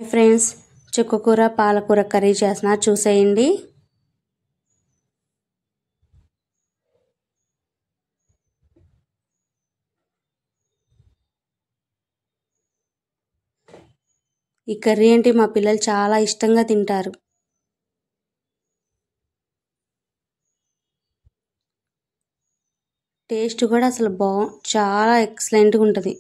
Friends, చుక్కకూర పాలకూర curry చేస్తున్నా, చూసేయండి. ఈ కర్రీ అంటే మా పిల్లలు చాలా ఇష్టంగా తింటారు. టేస్ట్ కూడా అసలు చాలా ఎక్సలెంట్గా ఉంటుంది.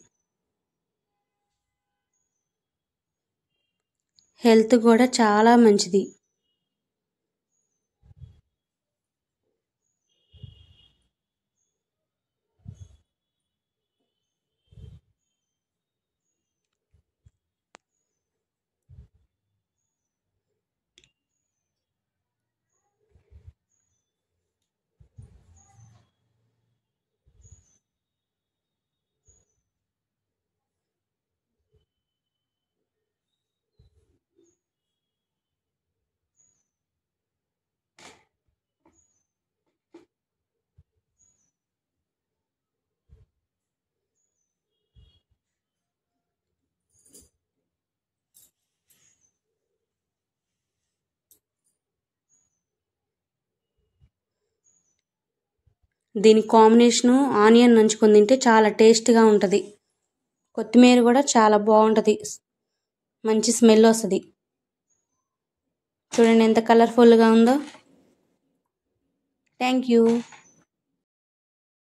హెల్త్ కూడా చాలా మంచిది. దీని కాంబినేషను ఆనియన్ నంచుకొని తింటే చాలా టేస్ట్గా ఉంటుంది. కొత్తిమీర కూడా చాలా బాగుంటుంది, మంచి స్మెల్ వస్తుంది. చూడండి ఎంత కలర్ఫుల్గా ఉందో. Thank you.